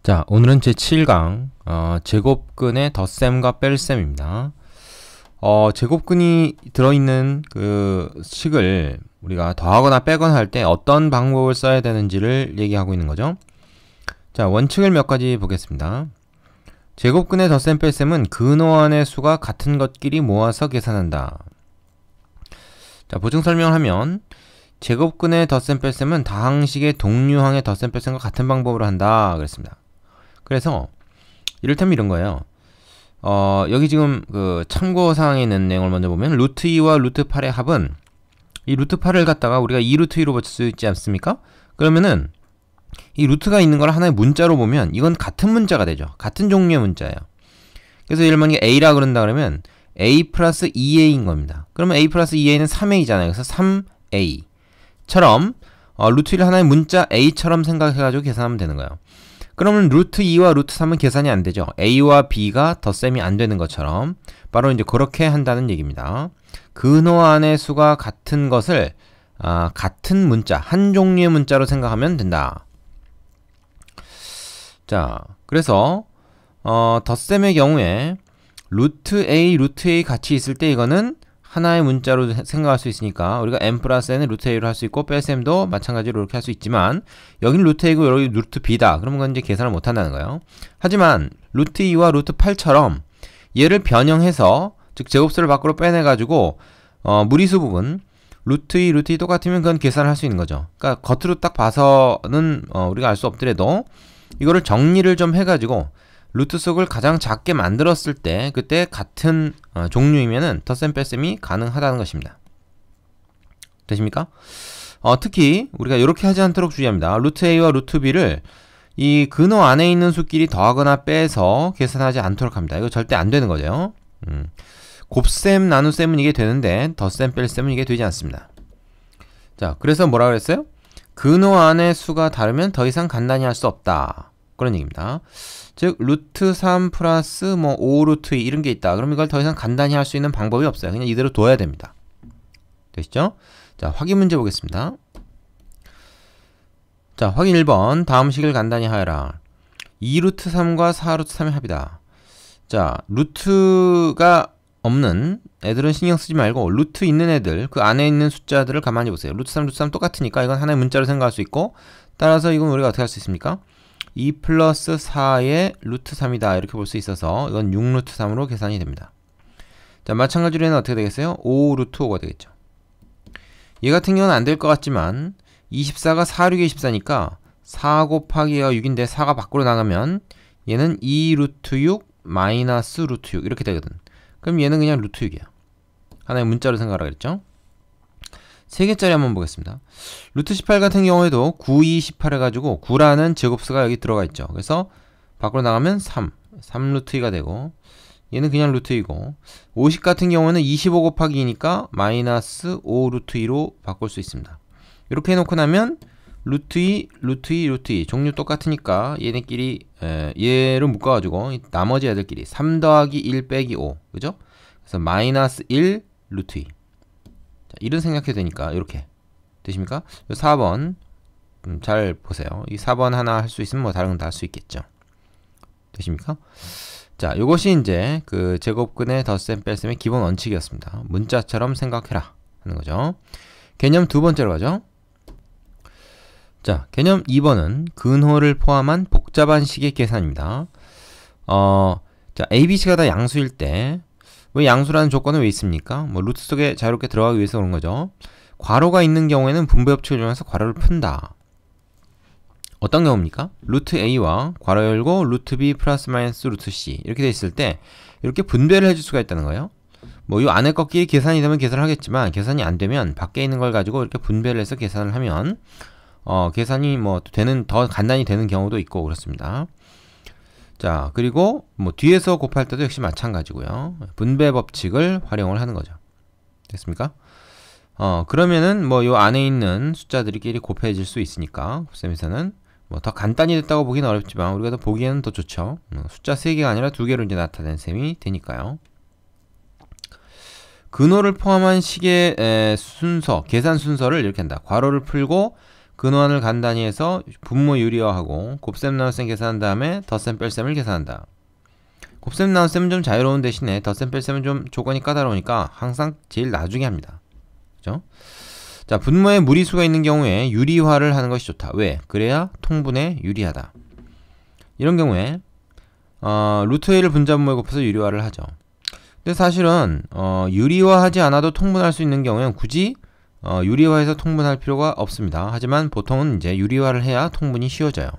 자, 오늘은 제7강 제곱근의 덧셈과 뺄셈입니다. 제곱근이 들어있는 그 식을 우리가 더하거나 빼거나 할 때 어떤 방법을 써야 되는지를 얘기하고 있는 거죠. 자, 원칙을 몇 가지 보겠습니다. 제곱근의 덧셈 뺄셈은 근호 안의 수가 같은 것끼리 모아서 계산한다. 자, 보충 설명을 하면 제곱근의 덧셈 뺄셈은 다항식의 동류항의 덧셈 뺄셈과 같은 방법으로 한다 그랬습니다. 그래서 이를테면 이런 거예요. 여기 지금 그 참고사항에 있는 내용을 먼저 보면 루트 2와 루트 8의 합은 이 루트 8을 갖다가 우리가 2 루트 2로 붙일 수 있지 않습니까? 그러면은 이 루트가 있는 걸 하나의 문자로 보면 이건 같은 문자가 되죠. 같은 종류의 문자예요. 그래서 예를 들면 A라 그런다 그러면 A 플러스 2A인 겁니다. 그러면 A 플러스 2A는 3A잖아요. 그래서 3A처럼 루트 1을 하나의 문자 A처럼 생각해가지고 계산하면 되는 거예요. 그러면 루트 2와 루트 3은 계산이 안 되죠. A와 B가 덧셈이 안 되는 것처럼 바로 이제 그렇게 한다는 얘기입니다. 근호 안의 수가 같은 것을 같은 문자, 한 종류의 문자로 생각하면 된다. 자, 그래서 덧셈의 경우에 루트 A 같이 있을 때 이거는 하나의 문자로 생각할 수 있으니까 우리가 n 플러스 n을 루트 a로 할 수 있고 뺄셈도 마찬가지로 이렇게 할 수 있지만 여기는 루트 a고 여기 루트 b다. 그러면 그건 이제 계산을 못 한다는 거예요. 하지만 루트 2와 루트 8처럼 얘를 변형해서 즉 제곱수를 밖으로 빼내가지고 무리수 부분 루트 2, 루트 2 똑같으면 그건 계산을 할 수 있는 거죠. 그러니까 겉으로 딱 봐서는 우리가 알 수 없더라도 이거를 정리를 좀 해가지고 루트 속을 가장 작게 만들었을 때 그때 같은 종류이면은 덧셈 뺄셈이 가능하다는 것입니다. 되십니까? 특히 우리가 이렇게 하지 않도록 주의합니다. 루트 a와 루트 b를 이 근호 안에 있는 수끼리 더하거나 빼서 계산하지 않도록 합니다. 이거 절대 안 되는 거죠. 곱셈 나눗셈은 이게 되는데 덧셈 뺄셈은 이게 되지 않습니다. 자, 그래서 뭐라 그랬어요? 근호 안의 수가 다르면 더 이상 간단히 할 수 없다. 그런 얘기입니다. 즉 루트 3 플러스 뭐 5 루트 2 이런 게 있다. 그럼 이걸 더 이상 간단히 할 수 있는 방법이 없어요. 그냥 이대로 둬야 됩니다. 되시죠? 자, 확인 문제 보겠습니다. 자, 확인 1번. 다음 식을 간단히 하여라. 2 루트 3과 4 루트 3의 합이다. 자, 루트가 없는 애들은 신경 쓰지 말고 루트 있는 애들, 그 안에 있는 숫자들을 가만히 보세요. 루트 3, 루트 3 똑같으니까 이건 하나의 문자로 생각할 수 있고 따라서 이건 우리가 어떻게 할 수 있습니까? 2 플러스 4의 루트 3이다 이렇게 볼 수 있어서 이건 6 루트 3으로 계산이 됩니다. 자, 마찬가지로 얘는 어떻게 되겠어요? 5 루트 5가 되겠죠. 얘 같은 경우는 안 될 것 같지만 24가 4, 6에 24니까 4 곱하기 6인데 4가 밖으로 나가면 얘는 2 루트 6 마이너스 루트 6 이렇게 되거든. 그럼 얘는 그냥 루트 6이야. 하나의 문자로 생각하라 그랬죠. 3개짜리 한번 보겠습니다. 루트 18 같은 경우에도 9, 2, 18 해가지고 9라는 제곱수가 여기 들어가 있죠. 그래서 밖으로 나가면 3 루트 2가 되고 얘는 그냥 루트 2고 50 같은 경우는 25 곱하기 2니까 마이너스 5 루트 2로 바꿀 수 있습니다. 이렇게 해놓고 나면 루트 2, 루트 2, 루트 2 종류 똑같으니까 얘네끼리 얘를 묶어가지고 나머지 애들끼리 3 더하기 1 빼기 5 그죠? 그래서 마이너스 1 루트 2 이런 생각해도 되니까 이렇게 되십니까? 4번 잘 보세요. 이 4번 하나 할 수 있으면 뭐 다른 건 다 할 수 있겠죠. 되십니까? 자, 이것이 이제 그 제곱근의 덧셈 뺄셈의 기본 원칙이었습니다. 문자처럼 생각해라 하는 거죠. 개념 두 번째로 가죠. 자, 개념 2번은 근호를 포함한 복잡한 식의 계산입니다. 자, A, B, C가 다 양수일 때 왜 양수라는 조건은 왜 있습니까? 뭐 루트 속에 자유롭게 들어가기 위해서 그런 거죠. 괄호가 있는 경우에는 분배 법칙을 이용해서 괄호를 푼다. 어떤 경우입니까? 루트 A와 괄호 열고 루트 B 플러스 마이너스 루트 C 이렇게 돼 있을 때 이렇게 분배를 해줄 수가 있다는 거예요. 뭐 이 안에 것끼리 계산이 되면 계산을 하겠지만 계산이 안 되면 밖에 있는 걸 가지고 이렇게 분배를 해서 계산을 하면 계산이 뭐 더 간단히 되는 경우도 있고 그렇습니다. 자, 그리고 뭐 뒤에서 곱할 때도 역시 마찬가지고요. 분배 법칙을 활용을 하는 거죠. 됐습니까? 그러면은 뭐 요 안에 있는 숫자들끼리 곱해질 수 있으니까 곱셈에서는 뭐 더 간단히 됐다고 보기는 어렵지만 우리가 더 보기에는 더 좋죠. 숫자 3개가 아니라 2개로 이제 나타낸 셈이 되니까요. 근호를 포함한 식의 순서, 계산 순서를 이렇게 한다. 괄호를 풀고 근원을 간단히 해서 분모 유리화하고 곱셈 나눗셈 계산한 다음에 덧셈 뺄셈을 계산한다. 곱셈 나눗셈은 좀 자유로운 대신에 덧셈 뺄셈은 좀 조건이 까다로우니까 항상 제일 나중에 합니다. 그죠? 자, 분모에 무리수가 있는 경우에 유리화를 하는 것이 좋다. 왜? 그래야 통분에 유리하다. 이런 경우에 루트 a를 분자분모에 곱해서 유리화를 하죠. 근데 사실은 유리화하지 않아도 통분할 수 있는 경우에는 굳이 유리화해서 통분할 필요가 없습니다. 하지만 보통은 이제 유리화를 해야 통분이 쉬워져요.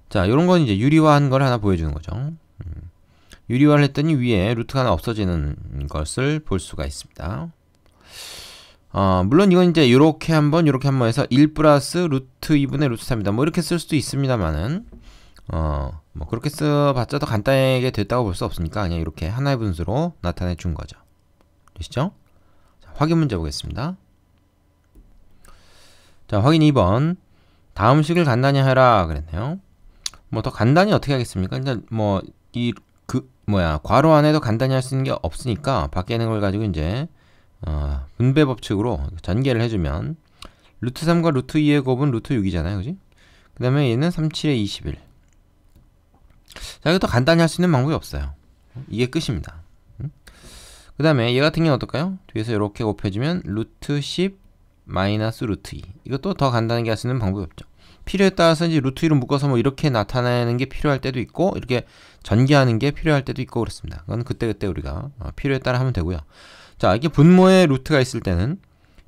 자, 요런 건 이제 유리화한 걸 하나 보여주는 거죠. 유리화를 했더니 위에 루트가 하나 없어지는 것을 볼 수가 있습니다. 물론 이건 이제 요렇게 한번 해서 1 플러스 루트 2분의 루트 3이다. 뭐 이렇게 쓸 수도 있습니다만은 뭐 그렇게 써봤자 더 간단하게 됐다고 볼 수 없으니까 그냥 이렇게 하나의 분수로 나타내 준 거죠. 되시죠? 자, 확인 문제 보겠습니다. 자, 확인 2번. 다음 식을 간단히 해라 그랬네요. 뭐 더 간단히 어떻게 하겠습니까? 일단 뭐 괄호 안에도 간단히 할 수 있는 게 없으니까 밖에 있는 걸 가지고 이제 분배 법칙으로 전개를 해주면 루트 3과 루트 2의 곱은 루트 6이잖아요. 그지? 그 다음에 얘는 3, 7에 21. 자, 이거 더 간단히 할 수 있는 방법이 없어요. 이게 끝입니다. 그 다음에 얘 같은 경우는 어떨까요? 뒤에서 이렇게 곱해주면 루트 10 마이너스 루트 2. 이것도 더 간단하게 할 수 있는 방법이 없죠. 필요에 따라서 이제 루트 2를 묶어서 뭐 이렇게 나타내는 게 필요할 때도 있고 이렇게 전개하는 게 필요할 때도 있고 그렇습니다. 그건 그때그때 우리가 필요에 따라 하면 되고요. 자, 이게 분모에 루트가 있을 때는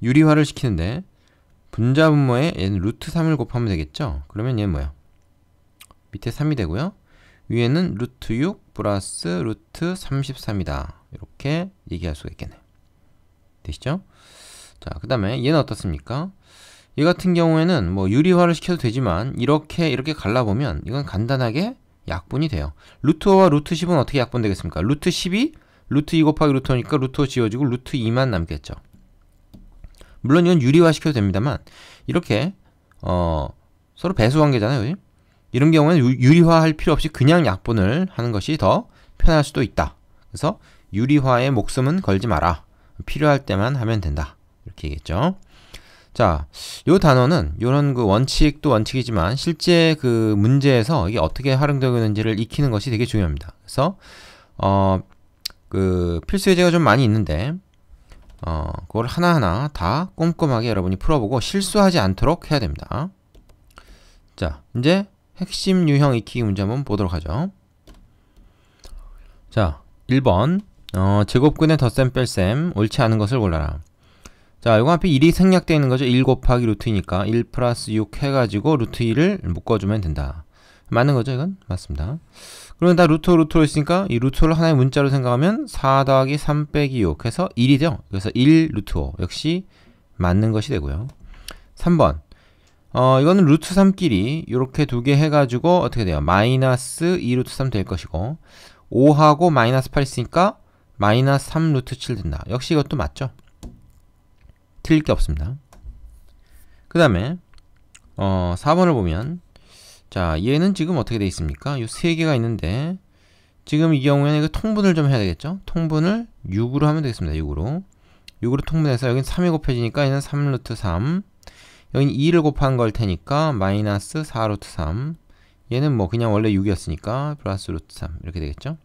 유리화를 시키는데 분자 분모에 얘는 루트 3을 곱하면 되겠죠? 그러면 얘는 뭐야? 밑에 3이 되고요. 위에는 루트 6 플러스 루트 33이다. 이렇게 얘기할 수가 있겠네요. 되시죠? 자, 그 다음에 얘는 어떻습니까? 얘 같은 경우에는 뭐 유리화를 시켜도 되지만 이렇게 갈라보면 이건 간단하게 약분이 돼요. 루트 5와 루트 10은 어떻게 약분되겠습니까? 루트 10이 루트 2 곱하기 루트 5니까 루트 5 지워지고 루트 2만 남겠죠. 물론 이건 유리화 시켜도 됩니다만 이렇게 서로 배수 관계잖아요. 그치? 이런 경우에는 유리화할 필요 없이 그냥 약분을 하는 것이 더 편할 수도 있다. 그래서 유리화에 목숨은 걸지 마라. 필요할 때만 하면 된다. 이렇게 얘기했죠. 자, 요 단어는 요런 그 원칙도 원칙이지만 실제 그 문제에서 이게 어떻게 활용되고 있는지를 익히는 것이 되게 중요합니다. 그래서 그 필수 예제가 좀 많이 있는데 그걸 하나하나 다 꼼꼼하게 여러분이 풀어보고 실수하지 않도록 해야 됩니다. 자, 이제 핵심 유형 익히기 문제 한번 보도록 하죠. 자, 1번 제곱근의 덧셈 뺄셈 옳지 않은 것을 골라라. 자, 이거 앞에 1이 생략되어 있는 거죠. 1 곱하기 루트 2니까 1 플러스 6 해가지고 루트 2를 묶어주면 된다. 맞는 거죠, 이건? 맞습니다. 그러면 다 루트로 있으니까 이 루트를 하나의 문자로 생각하면 4 더하기 3 빼기 6 해서 1이죠. 그래서 1 루트 5 역시 맞는 것이 되고요. 3번 이거는 루트 3끼리 이렇게 두 개 해가지고 어떻게 돼요? 마이너스 2 루트 3 될 것이고 5하고 마이너스 8 있으니까 마이너스 3 루트 7 된다. 역시 이것도 맞죠? 틀릴 게 없습니다. 그 다음에 4번을 보면 자, 얘는 지금 어떻게 돼 있습니까? 이 세 개가 있는데 지금 이 경우에는 이거 통분을 좀 해야 되겠죠? 통분을 6으로 하면 되겠습니다. 6으로 통분해서 여긴 3이 곱해지니까 얘는 3 루트 3 여긴 2를 곱한 걸 테니까 마이너스 4 루트 3 얘는 뭐 그냥 원래 6이었으니까 플러스 루트 3 이렇게 되겠죠?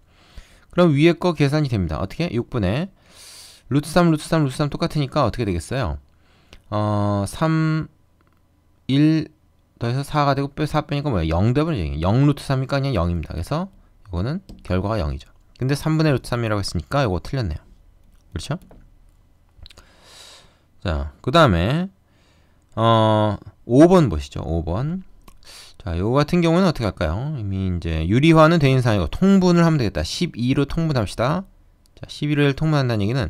그럼 위에 거 계산이 됩니다. 어떻게? 6분의 루트 3 루트 3 루트 3 똑같으니까 어떻게 되겠어요? 3 1 더해서 4가 되고 4 빼니까 뭐야? 0 되버리죠. 0 루트 3이니까 그냥 0입니다. 그래서 이거는 결과가 0이죠. 근데 3분의 루트 3이라고 했으니까 이거 틀렸네요. 그렇죠? 자, 그 다음에 5번 보시죠. 5번. 자, 요거 같은 경우는 어떻게 할까요? 이미 이제 유리화는 돼 있는 상황이고 통분을 하면 되겠다. 12로 통분합시다. 자, 11을 통분한다는 얘기는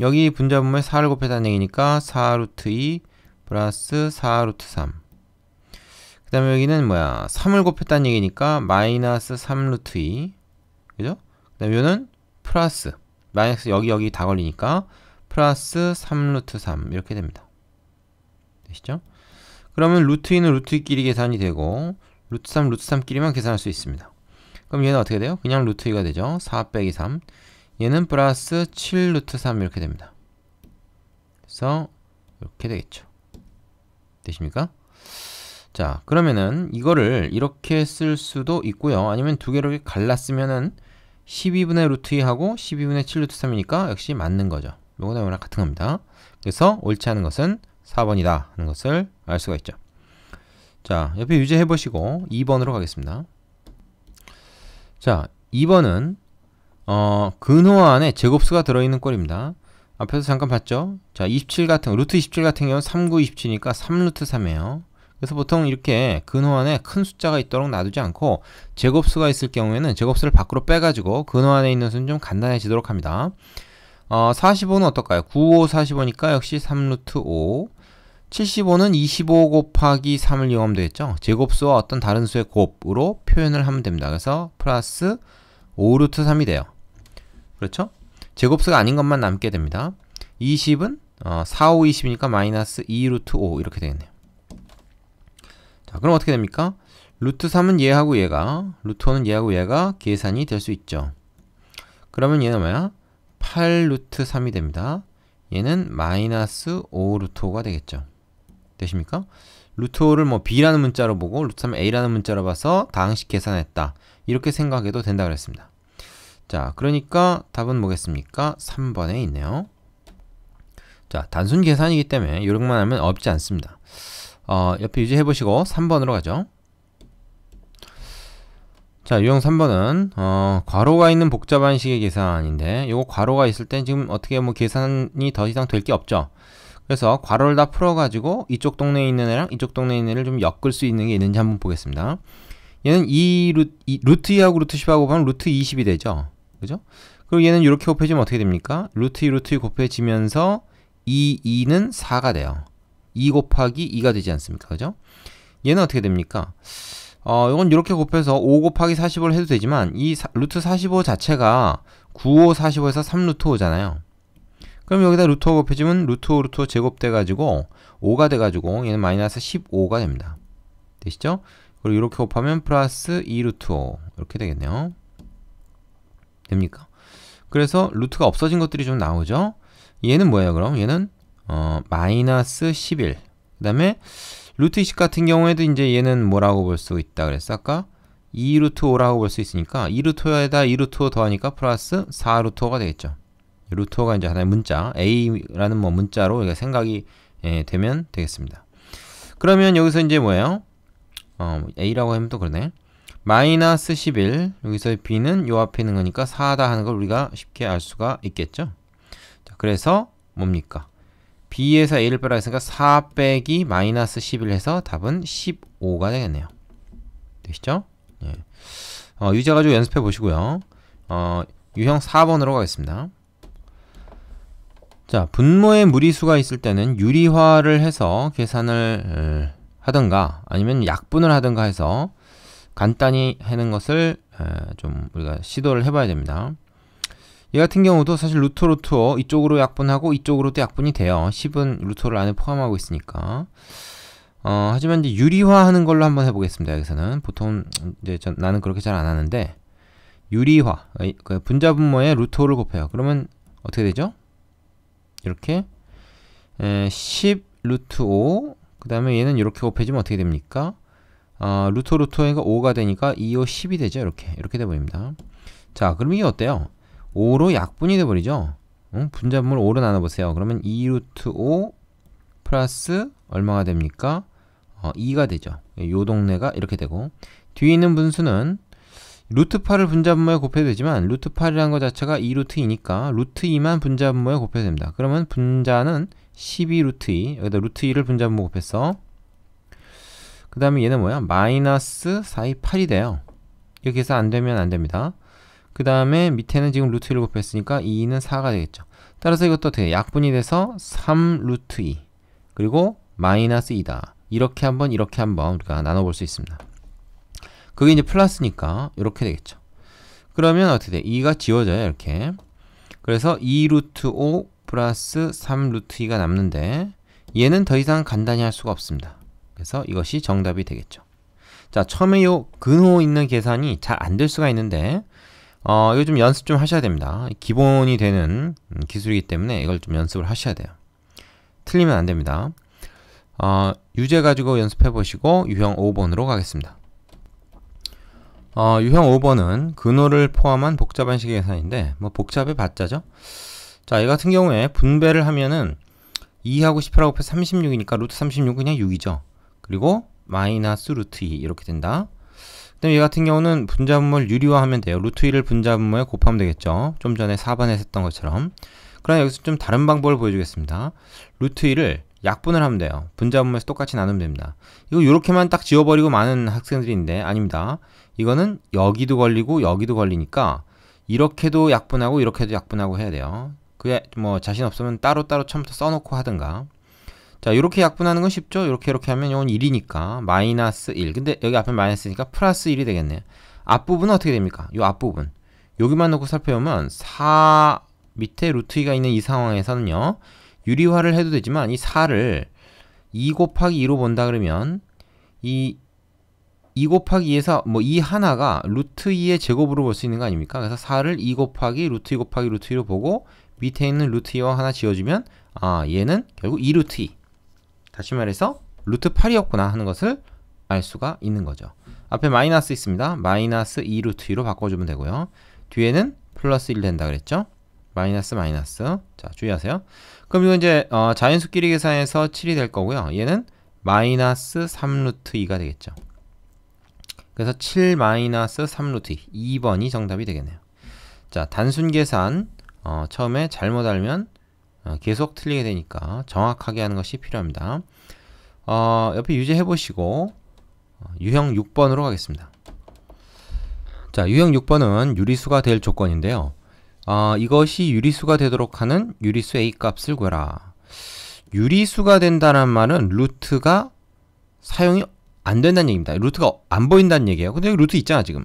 여기 분자분모에 4를 곱했다는 얘기니까 4 루트 2 플러스 4 루트 3 그 다음에 여기는 뭐야 3을 곱했다는 얘기니까 마이너스 3 루트 2 그죠? 그 다음에 여기는 플러스 마이너스 여기 다 걸리니까 플러스 3 루트 3 이렇게 됩니다. 되시죠? 그러면 루트 2는 루트 2끼리 계산이 되고 루트 3 루트 3끼리만 계산할 수 있습니다. 그럼 얘는 어떻게 돼요? 그냥 루트 2가 되죠. 4 빼기 3 얘는 플러스 7 루트 3 이렇게 됩니다. 그래서 이렇게 되겠죠. 되십니까? 자, 그러면은 이거를 이렇게 쓸 수도 있고요. 아니면 두 개로 갈랐으면은 12분의 루트 2하고 12분의 7 루트 3이니까 역시 맞는 거죠. 요거나 요거나 같은 겁니다. 그래서 옳지 않은 것은 4번이다 하는 것을 알 수가 있죠. 자, 옆에 유지해 보시고 2번으로 가겠습니다. 자, 2번은 근호 안에 제곱수가 들어있는 꼴입니다. 앞에서 잠깐 봤죠? 자, 27 같은 루트 27 같은 경우는 3, 9, 27이니까 3 루트 3이에요. 그래서 보통 이렇게 근호 안에 큰 숫자가 있도록 놔두지 않고 제곱수가 있을 경우에는 제곱수를 밖으로 빼가지고 근호 안에 있는 수는 좀 간단해지도록 합니다. 45는 어떨까요? 9, 5, 45니까 역시 3 루트 5. 75는 25 곱하기 3을 이용하면 되겠죠. 제곱수와 어떤 다른 수의 곱으로 표현을 하면 됩니다. 그래서 플러스 5 루트 3이 돼요. 그렇죠? 제곱수가 아닌 것만 남게 됩니다. 20은 4, 5, 20이니까 마이너스 2 루트 5 이렇게 되겠네요. 자, 그럼 어떻게 됩니까? 루트 3은 얘하고 얘가, 루트 5는 얘하고 얘가 계산이 될 수 있죠. 그러면 얘는 뭐야? 8 루트 3이 됩니다. 얘는 마이너스 5 루트 5가 되겠죠. 되십니까? 루트 5를 뭐 b라는 문자로 보고 루트 3을 a라는 문자로 봐서 다항식 계산했다. 이렇게 생각해도 된다 그랬습니다. 자, 그러니까 답은 뭐겠습니까? 3번에 있네요. 자, 단순 계산이기 때문에 요령만 하면 어렵지 않습니다. 옆에 유지해 보시고 3번으로 가죠. 자, 유형 3번은 괄호가 있는 복잡한 식의 계산인데 요거 괄호가 있을 땐 지금 어떻게 뭐 계산이 더 이상 될 게 없죠. 그래서 괄호를 다 풀어가지고 이쪽 동네에 있는 애랑 이쪽 동네에 있는 애를 좀 엮을 수 있는 게 있는지 한번 보겠습니다. 얘는 루트 2하고 루트 10하고 곱하면 루트 20이 되죠. 그죠? 그리고 얘는 이렇게 곱해지면 어떻게 됩니까? 루트 2, 루트 2 곱해지면서 2는 4가 돼요. 2 곱하기 2가 되지 않습니까? 그죠? 얘는 어떻게 됩니까? 이건 이렇게 곱해서 5 곱하기 40을 해도 되지만 이 루트 45 자체가 9, 5, 45에서 3 루트 5잖아요. 그럼 여기다 루트 5 곱해지면 루트 5, 루트 5 제곱돼가지고 5가 돼가지고 얘는 마이너스 15가 됩니다. 되시죠? 그리고 이렇게 곱하면 플러스 2 루트 5 이렇게 되겠네요. 됩니까? 그래서 루트가 없어진 것들이 좀 나오죠? 얘는 뭐예요 그럼? 얘는 마이너스 11. 그 다음에 루트 20 같은 경우에도 이제 얘는 뭐라고 볼 수 있다 그랬어 아까? 2 루트 5라고 볼 수 있으니까 2 루트 5에다 2 루트 5 더하니까 플러스 4 루트 5가 되겠죠. 루트 5가 이제 하나의 문자 a라는 뭐 문자로 우리가 생각이 되면 되겠습니다. 그러면 여기서 이제 뭐예요? a라고 하면 또 그러네. 마이너스 11 여기서 b는 요 앞에 있는 거니까 4다 하는 걸 우리가 쉽게 알 수가 있겠죠. 자, 그래서 뭡니까? b에서 a를 빼라 했으니까 4 빼기 마이너스 11 해서 답은 15가 되겠네요. 되시죠? 예. 유지해가지고 연습해 보시고요. 유형 4번으로 가겠습니다. 자, 분모에 무리수가 있을 때는 유리화를 해서 계산을 하든가 아니면 약분을 하든가 해서 간단히 하는 것을 좀 우리가 시도를 해봐야 됩니다. 얘 같은 경우도 사실 루트 5 이쪽으로 약분하고 이쪽으로도 약분이 돼요. 10은 루트 5를 안에 포함하고 있으니까. 하지만 이제 유리화하는 걸로 한번 해보겠습니다. 여기서는 보통 이제 나는 그렇게 잘 안 하는데 유리화 그 분자 분모에 루트 5를 곱해요. 그러면 어떻게 되죠? 이렇게 10 루트 5 그 다음에 얘는 이렇게 곱해지면 어떻게 됩니까? 루트 5가 5가 되니까 2, 5, 10이 되죠. 이렇게 돼버립니다. 자, 그럼 이게 어때요? 5로 약분이 돼버리죠. 분자분모를 5로 나눠보세요. 그러면 2 루트 5 플러스 얼마가 됩니까? 2가 되죠. 요 동네가 이렇게 되고 뒤에 있는 분수는 루트 8을 분자분모에 곱해도 되지만 루트 8이라는 것 자체가 2 루트 2니까 루트 2만 분자분모에 곱해도 됩니다. 그러면 분자는 12 루트 2 여기다 루트 2를 분자분모 곱했어. 그 다음에 얘는 뭐야? 마이너스 4이 8이 돼요. 이렇게 해서 안 되면 안 됩니다. 그 다음에 밑에는 지금 루트 1을 곱했으니까 2는 4가 되겠죠. 따라서 이것도 어떻게 약분이 돼서 3 루트 2 그리고 마이너스 2다. 이렇게 한번 우리가 나눠볼 수 있습니다. 그게 이제 플러스니까 이렇게 되겠죠. 그러면 어떻게 돼? 2가 지워져요. 이렇게. 그래서 2 루트 5 플러스 3 루트 2가 남는데 얘는 더 이상 간단히 할 수가 없습니다. 그래서 이것이 정답이 되겠죠. 자, 처음에 요 근호 있는 계산이 잘 안 될 수가 있는데 이거 좀 연습 좀 하셔야 됩니다. 기본이 되는 기술이기 때문에 이걸 좀 연습을 하셔야 돼요. 틀리면 안 됩니다. 유제 가지고 연습해 보시고 유형 5번으로 가겠습니다. 유형 5번은 근호를 포함한 복잡한 식의 계산인데 뭐 복잡해 봤자죠. 자, 이 같은 경우에 분배를 하면은 2하고 18하고 곱해서 36이니까 루트 36은 그냥 6이죠. 그리고 마이너스 루트 2 이렇게 된다. 그 다음에 이 같은 경우는 분자분모를 유리화하면 돼요. 루트 2를 분자분모에 곱하면 되겠죠. 좀 전에 4번에 했던 것처럼. 그러나 여기서 좀 다른 방법을 보여주겠습니다. 루트 2를 약분을 하면 돼요. 분자분모에서 똑같이 나누면 됩니다. 이거 이렇게만 딱 지워버리고 많은 학생들이 있는데 아닙니다. 이거는 여기도 걸리고 여기도 걸리니까 이렇게도 약분하고 이렇게도 약분하고 해야 돼요. 그게 뭐 자신 없으면 따로따로 처음부터 써놓고 하든가. 자, 이렇게 약분하는 건 쉽죠? 이렇게 하면 이건 1이니까 마이너스 1. 근데 여기 앞에 마이너스니까 플러스 1이 되겠네요. 앞부분은 어떻게 됩니까? 이 앞부분. 여기만 놓고 살펴보면 4 밑에 루트 2가 있는 이 상황에서는요. 유리화를 해도 되지만 이 4를 2 곱하기 2로 본다 그러면 이 2 곱하기 2에서 뭐 이 하나가 루트 2의 제곱으로 볼 수 있는 거 아닙니까? 그래서 4를 2 곱하기 루트 2 곱하기 루트 2로 보고 밑에 있는 루트 2와 하나 지워주면 얘는 결국 2루트 2. 다시 말해서 루트 8이었구나 하는 것을 알 수가 있는 거죠. 앞에 마이너스 있습니다. 마이너스 2루트 2로 바꿔주면 되고요. 뒤에는 플러스 1 된다 그랬죠? 마이너스 마이너스. 자, 주의하세요. 그럼 이거 이제 자연수끼리 계산해서 7이 될 거고요. 얘는 마이너스 3루트 2가 되겠죠. 그래서 7 마이너스 3루트 2. 2번이 정답이 되겠네요. 자, 단순 계산 처음에 잘못 알면 계속 틀리게 되니까 정확하게 하는 것이 필요합니다. 옆에 유지해 보시고 유형 6번으로 가겠습니다. 자, 유형 6번은 유리수가 될 조건인데요. 이것이 유리수가 되도록 하는 유리수 A 값을 구해라. 유리수가 된다는 말은 루트가 사용이 안 된다는 얘기입니다. 루트가 안 보인다는 얘기예요. 근데 여기 루트 있잖아 지금.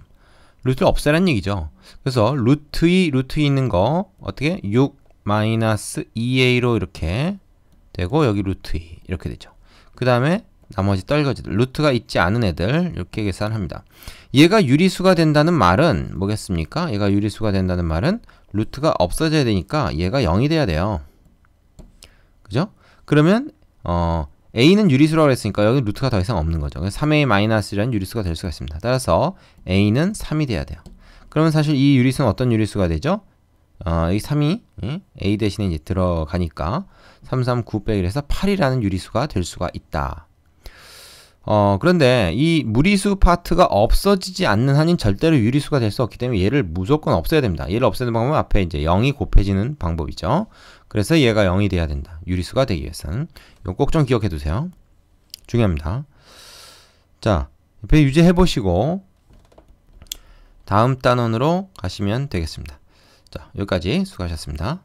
루트를 없애라는 얘기죠. 그래서 루트 2 있는 거 어떻게 6 마이너스 2a로 이렇게 되고 여기 루트 2 이렇게 되죠. 그 다음에 나머지 떨거지들 루트가 있지 않은 애들 이렇게 계산합니다. 얘가 유리수가 된다는 말은 뭐겠습니까? 얘가 유리수가 된다는 말은 루트가 없어져야 되니까 얘가 0이 돼야 돼요. 그죠? 그러면 a는 유리수라고 했으니까 여기 루트가 더 이상 없는 거죠. 그래서 3a 마이너스라는 유리수가 될 수가 있습니다. 따라서 a는 3이 돼야 돼요. 그러면 사실 이 유리수는 어떤 유리수가 되죠? 이 3이 a 대신에 이제 들어가니까 3, 3, 9 빼기 해서 8이라는 유리수가 될 수가 있다. 그런데 이 무리수 파트가 없어지지 않는 한인 절대로 유리수가 될 수 없기 때문에 얘를 무조건 없애야 됩니다. 얘를 없애는 방법은 앞에 이제 0이 곱해지는 방법이죠. 그래서 얘가 0이 돼야 된다. 유리수가 되기 위해서는. 이거 꼭 좀 기억해 두세요. 중요합니다. 자, 옆에 유지해 보시고 다음 단원으로 가시면 되겠습니다. 자, 여기까지 수고하셨습니다.